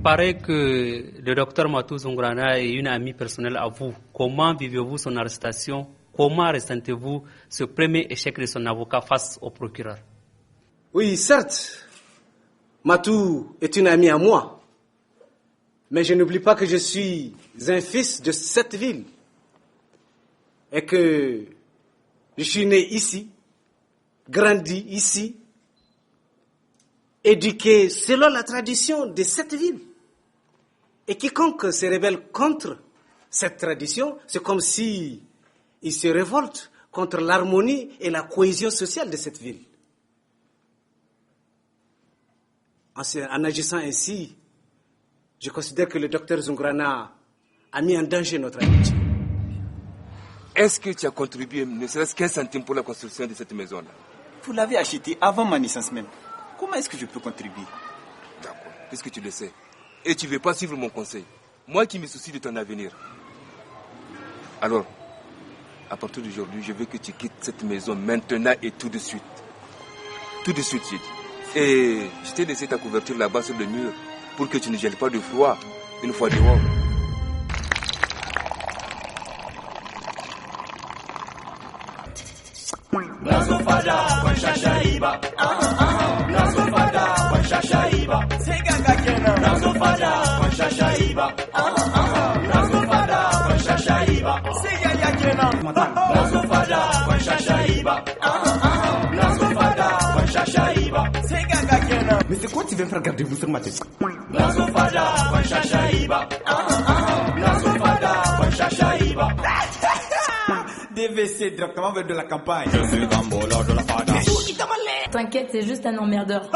paraît que le docteur Matou Zungrana est une amie personnelle à vous. Comment vivez-vous son arrestation? Comment ressentez-vous ce premier échec de son avocat face au procureur? Oui, certes, Matou est une amie à moi. Mais je n'oublie pas que je suis un fils de cette ville. Et que je suis né ici, grandi ici, éduqué selon la tradition de cette ville. Et quiconque se rebelle contre cette tradition, c'est comme si il se révolte contre l'harmonie et la cohésion sociale de cette ville. En agissant ainsi, je considère que le docteur Zungrana a mis en danger notre amitié. Est-ce que tu as contribué, ne serait-ce qu'un centime pour la construction de cette maison-là? Vous l'avez acheté avant ma naissance même. Comment est-ce que je peux contribuer? D'accord, puisque tu le sais. Et tu ne veux pas suivre mon conseil. Moi qui me soucie de ton avenir. Alors, à partir d'aujourd'hui, je veux que tu quittes cette maison maintenant et tout de suite. Tout de suite, j'ai dit. Et je t'ai laissé ta couverture là-bas sur le mur pour que tu ne gèles pas de froid une fois dehors. Nazofada wanshashaiba Nazofada wanshashaiba Seganga kena Nazofada wanshashaiba Nazofada wanshashaiba Seganga kena Nazofada wanshashaiba Nazofada wanshashaiba Seganga kena. Mais c'est quoi tu viens faire garder vous sur ma tête? Nazofada wanshashaiba Nazofada wanshashaiba DVC directement vers de la campagne. Je suis Gambola de la Fada. T'inquiète, c'est juste un emmerdeur.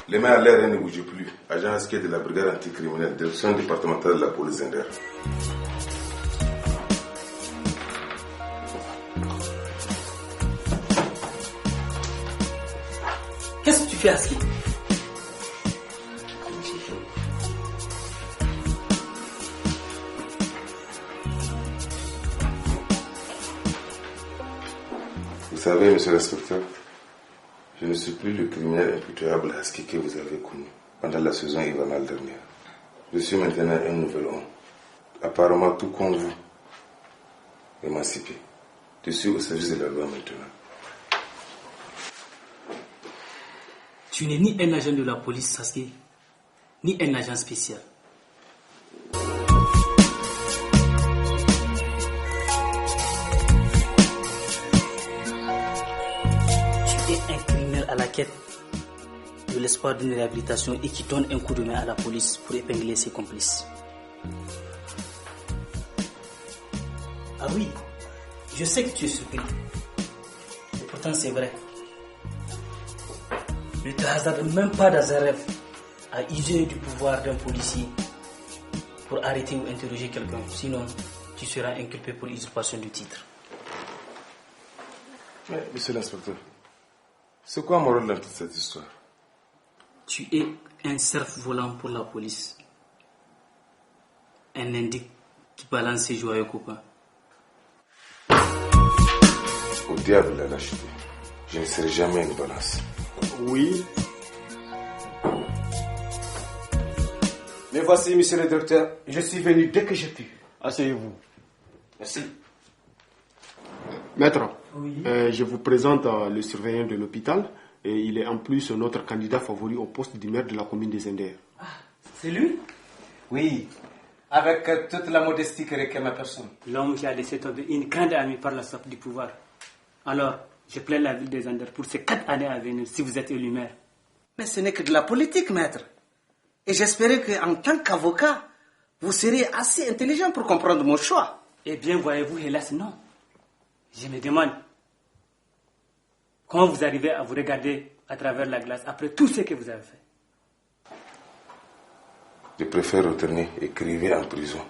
Les mains à l'air, rien ne bouge plus. Agent Askier de la brigade anticriminelle, direction départementale de la police Zinder. Qu'est-ce que tu fais, Askier? Vous savez, monsieur l'inspecteur, je ne suis plus le criminel impitoyable Husky que vous avez connu pendant la saison hivernale dernière. Je suis maintenant un nouvel homme, apparemment tout comme vous, émancipé. Je suis au service de la loi maintenant. Tu n'es ni un agent de la police, Sasuke, ni un agent spécial. Tu es un criminel à la quête de l'espoir d'une réhabilitation et qui donne un coup de main à la police pour épingler ses complices. Ah oui, je sais que tu es surpris. Et pourtant c'est vrai. Ne te hasarde même pas dans un rêve à user du pouvoir d'un policier pour arrêter ou interroger quelqu'un. Sinon, tu seras inculpé pour usurpation du titre. Mais, monsieur l'inspecteur, c'est quoi mon rôle dans toute cette histoire? Tu es un cerf-volant pour la police. Un indique qui balance ses joyeux copains. Au diable la lâcheté. Je ne serai jamais une balance. Oui. Mais voici, monsieur le docteur, je suis venu dès que j'ai pu. Asseyez-vous. Merci. Maître, Oui. Je vous présente le surveillant de l'hôpital et il est en plus notre candidat favori au poste du maire de la commune des Indères. Ah, c'est lui? Oui, avec toute la modestie que requiert ma personne. L'homme qui a laissé tomber une grande amie par la soif du pouvoir. Alors, je plains la ville des Anders pour ces 4 années à venir si vous êtes élu maire. Mais ce n'est que de la politique, maître. Et j'espérais qu'en tant qu'avocat, vous seriez assez intelligent pour comprendre mon choix. Eh bien, voyez-vous, hélas, non. Je me demande comment vous arrivez à vous regarder à travers la glace après tout ce que vous avez fait? Je préfère retourner écrivain en prison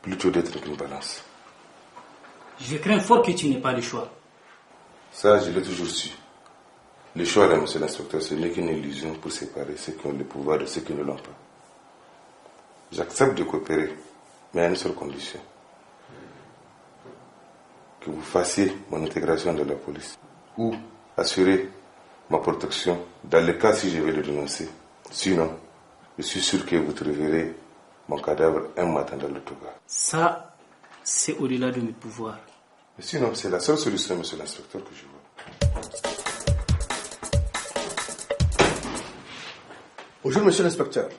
plutôt d'être une balance. Je crains fort que tu n'aies pas le choix. Ça, je l'ai toujours su. Le choix, là, monsieur l'inspecteur, ce n'est qu'une illusion pour séparer ceux qui ont le pouvoir de ceux qui ne l'ont pas. J'accepte de coopérer, mais à une seule condition. Que vous fassiez mon intégration dans la police. Ou assurer ma protection dans le cas si je vais le dénoncer. Sinon, je suis sûr que vous trouverez mon cadavre un matin dans le Toga. Ça, c'est au-delà de mes pouvoirs. Mais sinon, c'est la seule solution, monsieur l'inspecteur, que je vois. Bonjour, monsieur l'inspecteur.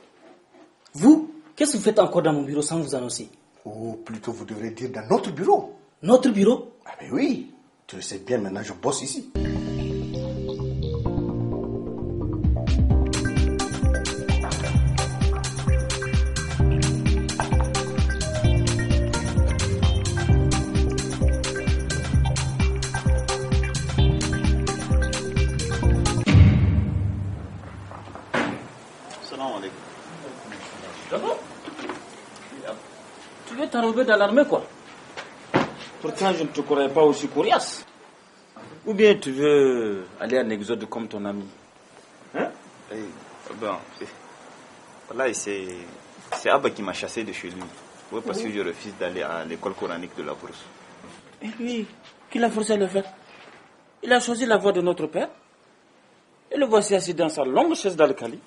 Vous, qu'est-ce que vous faites encore dans mon bureau sans vous annoncer? Ou plutôt, vous devrez dire dans notre bureau. Notre bureau? Ah mais oui, tu le sais bien, maintenant je bosse ici. Tu veux t'enrober dans l'armée, quoi? Pourtant, je ne te croyais pas aussi coriace. Ou bien tu veux aller en exode comme ton ami? Hein? Voilà, c'est Abba qui m'a chassé de chez lui. Oui, parce que je refuse d'aller à l'école coranique de la Brousse. Et lui, qui l'a forcé à le faire? Il a choisi la voie de notre père. Et le voici assis dans sa longue chaise d'Al-Khali.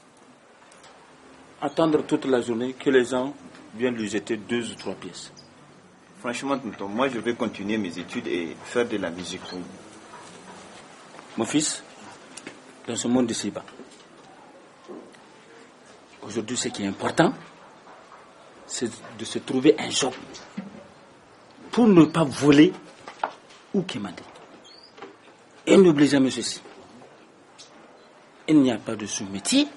Attendre toute la journée que les gens viennent lui jeter 2 ou 3 pièces. Franchement, tonton, moi je vais continuer mes études et faire de la musique. Mon fils, dans ce monde d'ici-bas, aujourd'hui ce qui est important, c'est de se trouver un job pour ne pas voler ou quémander. Et n'oublie jamais ceci. Il n'y a pas de sous-métier.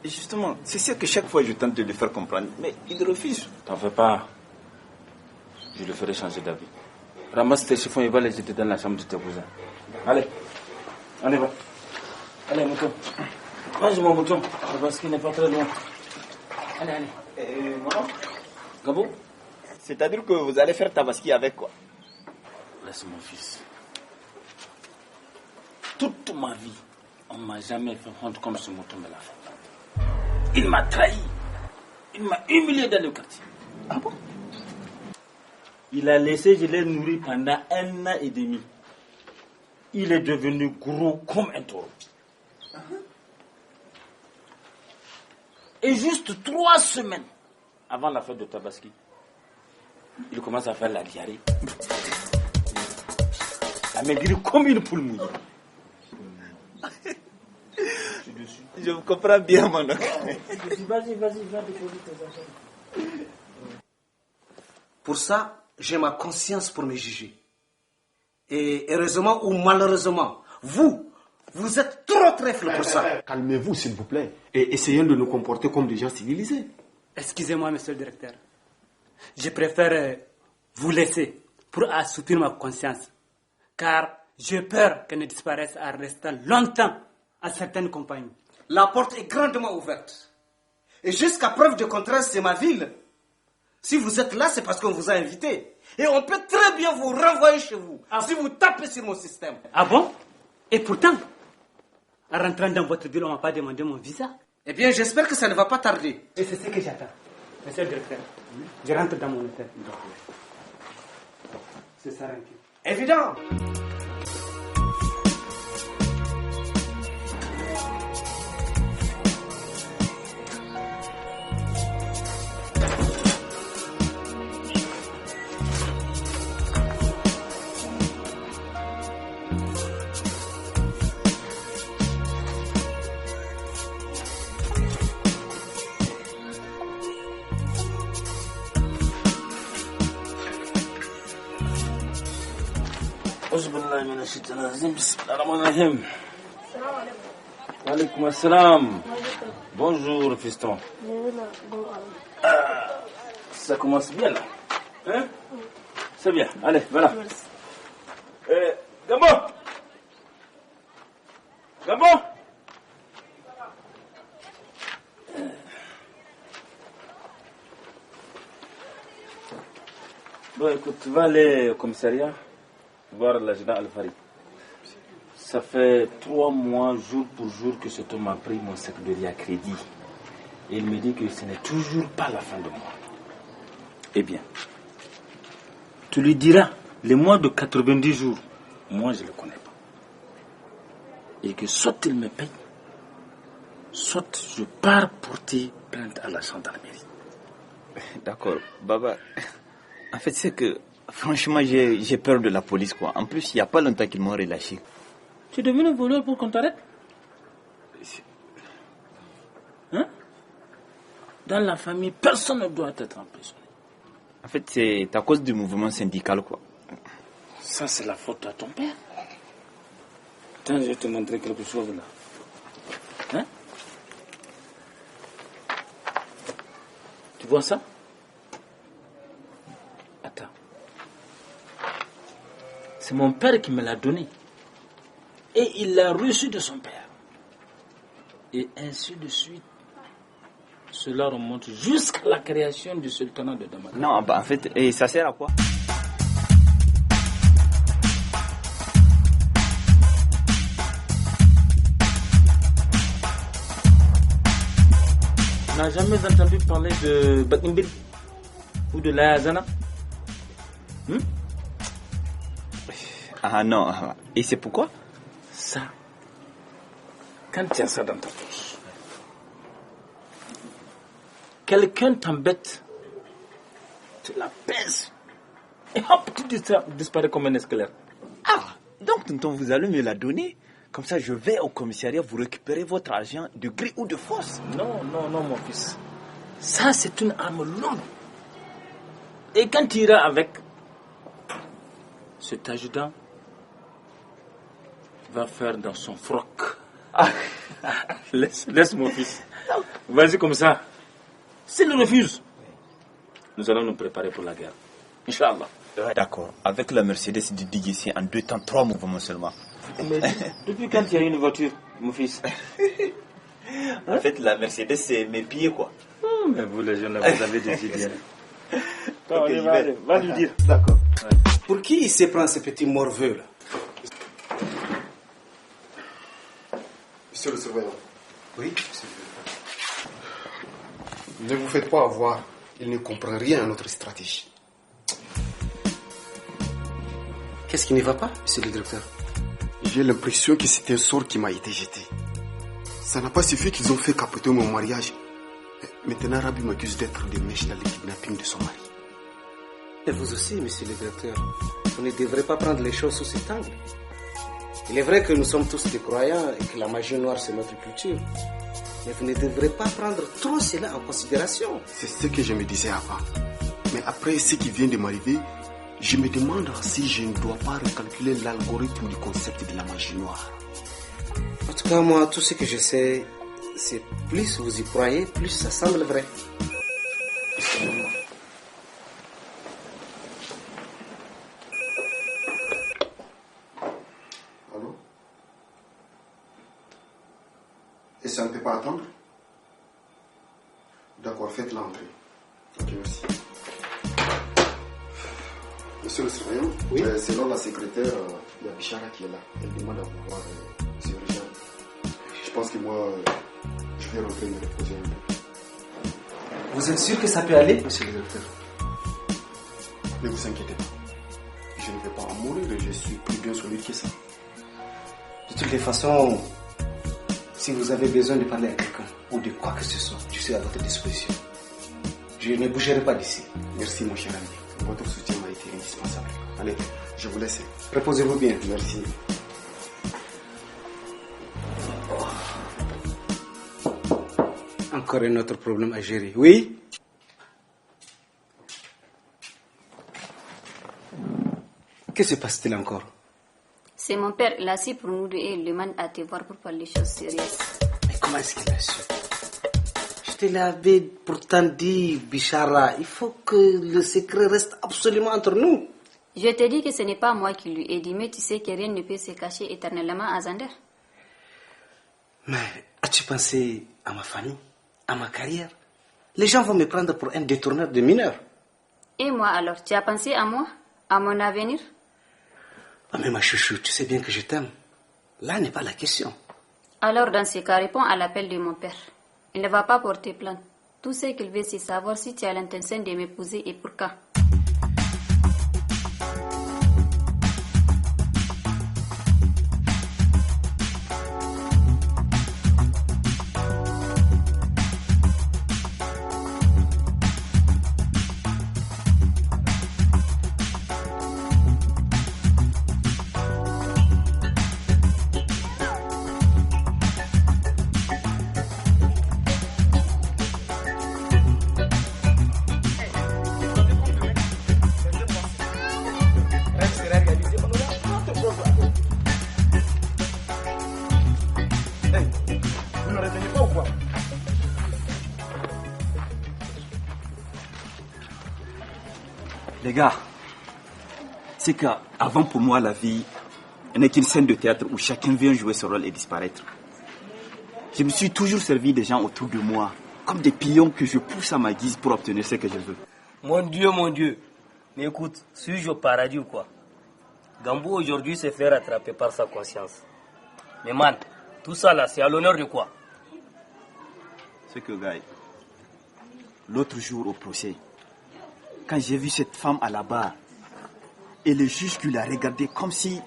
Et justement, c'est ça que chaque fois je tente de le faire comprendre, mais il refuse. T'en fais pas. Je le ferai changer d'avis. Ramasse tes chiffons et va les jeter dans la chambre de tes cousins. Allez. Allez, va. Allez, mouton. Mange mon mouton, parce qu'il n'est pas très loin. Allez, allez. Maman, Gabo? c'est-à-dire que vous allez faire tabaski avec quoi? Laisse mon fils. Toute ma vie, on ne m'a jamais fait honte comme ce mouton me l'a fait. Il m'a trahi. Il m'a humilié dans le quartier. Ah bon? Il a laissé, je l'ai nourri pendant 1 an et demi. Il est devenu gros comme un taureau. Et juste 3 semaines avant la fête de Tabaski, il commence à faire la diarrhée. À maigrir comme une poule mouillée. Je vous comprends bien, mon oncle. Vas-y, va déposer tes affaires. Pour ça, j'ai ma conscience pour me juger. Et heureusement ou malheureusement, vous êtes trop trèfle pour ça. Calmez-vous, s'il vous plaît, et essayons de nous comporter comme des gens civilisés. Excusez-moi, monsieur le directeur. Je préfère vous laisser pour assoupir ma conscience. Car j'ai peur qu'elle ne disparaisse en restant longtemps à certaines compagnies. La porte est grandement ouverte. Et jusqu'à preuve de contraire, c'est ma ville. Si vous êtes là, c'est parce qu'on vous a invité. Et on peut très bien vous renvoyer chez vous, si vous tapez sur mon système. Ah bon? Et pourtant, en rentrant dans votre ville, on ne m'a pas demandé mon visa. Eh bien, j'espère que ça ne va pas tarder. Et c'est ce que j'attends. Monsieur le directeur, je rentre dans mon hôtel. C'est ça, évident. Walaikum assalam. Bonjour, fiston. Ça commence bien là. Hein? C'est bien. Allez, voilà. Gabo! Gabo! écoute, tu vas aller au commissariat voir l'adjudant Alfari. Ça fait 3 mois, jour pour jour, que cet homme a pris mon secrétariat à crédit. Et il me dit que ce n'est toujours pas la fin de mois. Eh bien, tu lui diras, les mois de 90 jours, moi je ne le connais pas. Et que soit il me paye, soit je pars porter plainte à la gendarmerie. D'accord, Baba. En fait, c'est que, franchement, j'ai peur de la police, quoi. En plus, il n'y a pas longtemps qu'ils m'ont relâché. Tu es devenu voleur pour qu'on t'arrête? Hein? Dans la famille, personne ne doit être emprisonné. En fait, c'est à cause du mouvement syndical, quoi. Ça, c'est la faute à ton père. Attends, je vais te montrer quelque chose là. Hein? Tu vois ça? Attends. C'est mon père qui me l'a donné. Et il l'a reçu de son père. Et ainsi de suite. Cela remonte jusqu'à la création du sultanat de Damas. Non, bah en fait, et ça sert à quoi? Tu n'as jamais entendu parler de Bakimbil ou de Layazana? Ah non, et c'est pourquoi? Ça, quand tu as ça dans ta poche, quelqu'un t'embête, tu la pèses, et hop, tu disparais comme un escalaire. Ah, donc tonton, vous allez me la donner? Comme ça, je vais au commissariat vous récupérer votre argent de gré ou de force. Non, non, non, mon fils. Ça, c'est une arme lourde. Et quand tu iras avec cet adjudant, va faire dans son froc. Ah. Laisse mon fils. Vas-y comme ça. S'il refuse, nous allons nous préparer pour la guerre. Inch'Allah. D'accord. Avec la Mercedes du DGC, en 2 temps, 3 mouvements seulement. Mais depuis quand tu as une voiture, mon fils? En fait, la Mercedes, c'est mes pieds, quoi. Oh, mais vous, les jeunes, vous avez des idées. Okay, va lui dire. D'accord. Ouais. Pour qui il se prend ces petits morveux, là? Monsieur le surveillant. Oui, ne vous faites pas avoir. Il ne comprend rien à notre stratégie. Qu'est-ce qui ne va pas, monsieur le directeur? J'ai l'impression que c'est un sort qui m'a été jeté. Ça n'a pas suffi qu'ils ont fait capoter mon mariage. Maintenant, Rabi m'accuse d'être des mèches dans le kidnapping de son mari. Et vous aussi, monsieur le directeur, vous ne devrez pas prendre les choses sous cet angle. Il est vrai que nous sommes tous des croyants et que la magie noire c'est notre culture. Mais vous ne devrez pas prendre trop cela en considération. C'est ce que je me disais avant. Mais après ce qui vient de m'arriver, je me demande si je ne dois pas recalculer l'algorithme du concept de la magie noire. En tout cas, moi, tout ce que je sais, c'est plus vous y croyez, plus ça semble vrai. Allô? Et ça ne peut pas attendre? D'accord, faites l'entrée. Ok, merci. Monsieur le surveillant, oui? Selon la secrétaire, il y a Bichara qui est là. Elle demande à vous voir, monsieur Richard. Je pense que moi, je vais rentrer me reposer un peu. Vous êtes sûr que ça peut aller, monsieur le docteur? Ne vous inquiétez pas. Je ne vais pas en mourir et je suis plus bien solide que ça. De toutes les façons, si vous avez besoin de parler à quelqu'un ou de quoi que ce soit, je suis à votre disposition. Je ne bougerai pas d'ici. Merci, mon cher ami. Votre soutien m'a été indispensable. Allez, je vous laisse. Reposez-vous bien. Merci. Encore un autre problème à gérer. Oui? Que se passe-t-il encore? C'est mon père, il a assis pour nous deux et il demande à te voir pour parler de choses sérieuses. Mais comment est-ce qu'il a su? Je te l'avais pourtant dit, Bichara, il faut que le secret reste absolument entre nous. Je te dis que ce n'est pas moi qui lui ai dit, mais tu sais que rien ne peut se cacher éternellement à Zander. Mais as-tu pensé à ma famille, à ma carrière? Les gens vont me prendre pour un détourneur de mineurs. Et moi alors, tu as pensé à moi? À mon avenir? Ah, mais ma chouchou, tu sais bien que je t'aime. Là n'est pas la question. Alors dans ce cas, réponds à l'appel de mon père. Il ne va pas porter plainte. Tout ce qu'il veut, c'est savoir si tu as l'intention de m'épouser et pour quand. Les gars, c'est qu'avant pour moi la vie n'est qu'une scène de théâtre où chacun vient jouer son rôle et disparaître. Je me suis toujours servi des gens autour de moi, comme des pions que je pousse à ma guise pour obtenir ce que je veux. Mon Dieu. Mais écoute, suis-je au paradis ou quoi? Gambo aujourd'hui s'est fait rattraper par sa conscience. Mais man, tout ça là, c'est à l'honneur de quoi? C'est que gars, l'autre jour au procès, quand j'ai vu cette femme à la barre, et le juge qui l'a regardée comme si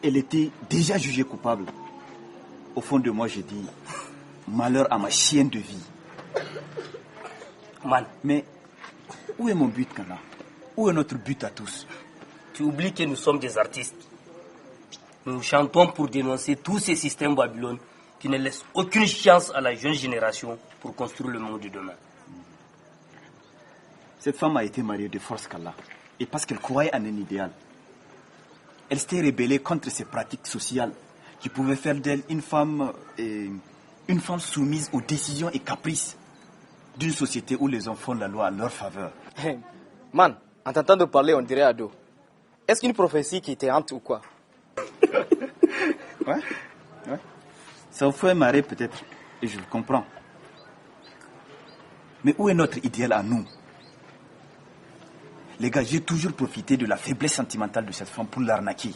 elle était déjà jugée coupable, au fond de moi j'ai dit, malheur à ma chienne de vie. Man. Mais où est mon but, Kana? Où est notre but à tous? Tu oublies que nous sommes des artistes. Nous chantons pour dénoncer tous ces systèmes Babylone qui ne laissent aucune chance à la jeune génération pour construire le monde de demain. Cette femme a été mariée de force qu'Allah, et parce qu'elle croyait en un idéal. Elle s'était rébellée contre ces pratiques sociales qui pouvaient faire d'elle une femme soumise aux décisions et caprices d'une société où les hommes font la loi à leur faveur. Man, en t'entendant parler, on dirait ado. Est-ce qu'une prophétie qui te hante ou quoi? Ouais. Ça vous fait marrer peut-être, et je le comprends. Mais où est notre idéal à nous? Les gars, j'ai toujours profité de la faiblesse sentimentale de cette femme pour l'arnaquer.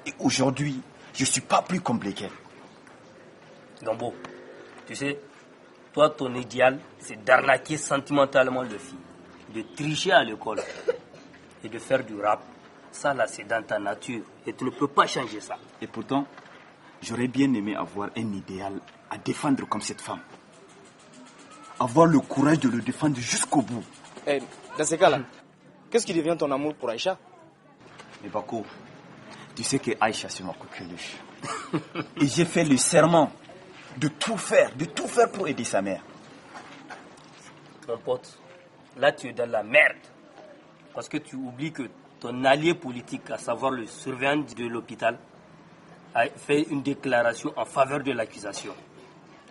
Et aujourd'hui, je ne suis pas plus compliqué. Gambo, tu sais, toi, ton idéal, c'est d'arnaquer sentimentalement les filles, de tricher à l'école et de faire du rap. Ça, là, c'est dans ta nature et tu ne peux pas changer ça. Et pourtant, j'aurais bien aimé avoir un idéal à défendre comme cette femme. Avoir le courage de le défendre jusqu'au bout. Dans ces cas-là, qu'est-ce qui devient ton amour pour Aïcha? Mais Bako, tu sais que Aïcha c'est ma coqueluche. Et j'ai fait le serment de tout faire pour aider sa mère. Mon pote, là tu es dans la merde. Parce que tu oublies que ton allié politique, à savoir le surveillant de l'hôpital, a fait une déclaration en faveur de l'accusation.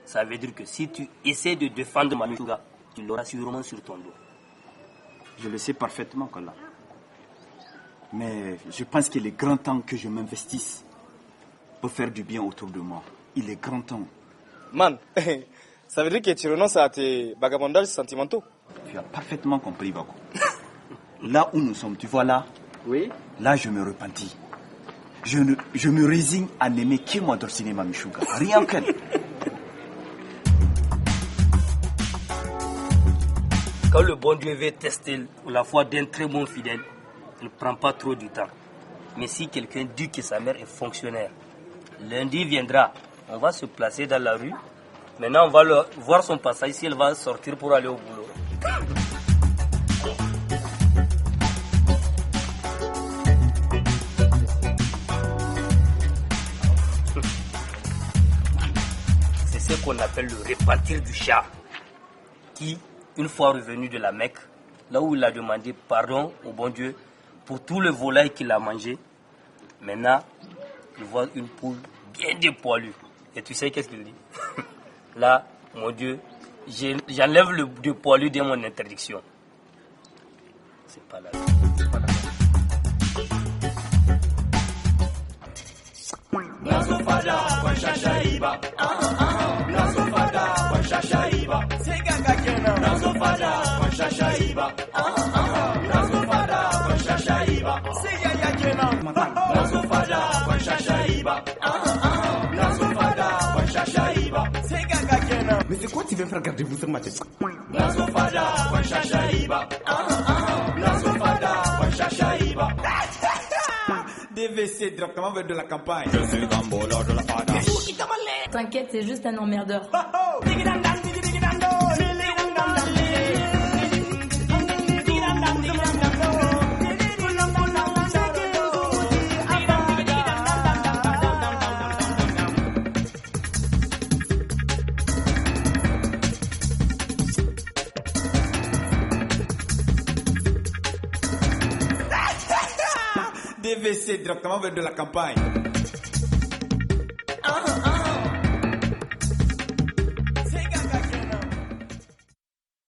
Ça veut dire que si tu essaies de défendre Mamichouga, tu l'auras sûrement sur ton dos. Je le sais parfaitement, Kola. Mais je pense qu'il est grand temps que je m'investisse pour faire du bien autour de moi. Il est grand temps. Man, ça veut dire que tu renonces à tes vagabondages sentimentaux. Tu as parfaitement compris, Bako. Là où nous sommes, tu vois là? Oui. Là, je me repentis. Je me résigne à n'aimer que moi Dorsine Mamichouga. Rien qu'elle. Quand le bon Dieu veut tester la foi d'un très bon fidèle, il ne prend pas trop du temps. Mais si quelqu'un dit que sa mère est fonctionnaire, lundi viendra, on va se placer dans la rue. Maintenant, on va voir son passage si elle va sortir pour aller au boulot. C'est ce qu'on appelle le repentir du chat, qui, une fois revenu de la Mecque, là où il a demandé pardon au bon Dieu pour tout le volaille qu'il a mangé, maintenant, il voit une poule bien dépoilue. Et tu sais qu'est-ce qu'il dit? Là, mon Dieu, j'enlève le dépoilu de mon interdiction. C'est pas la Nazofada, iba. Nazo fada, wanshasha iba. Nazo fada, wanshasha iba. Mais c'est quoi tu viens faire gardez-vous sur ma tête? Nazo fada, wanshasha iba. Nazo fada, wanshasha iba. DVC directement vers de la campagne. Je suis Gambola de la fada. T'inquiète, c'est juste un emmerdeur. DVC directement vers de la campagne.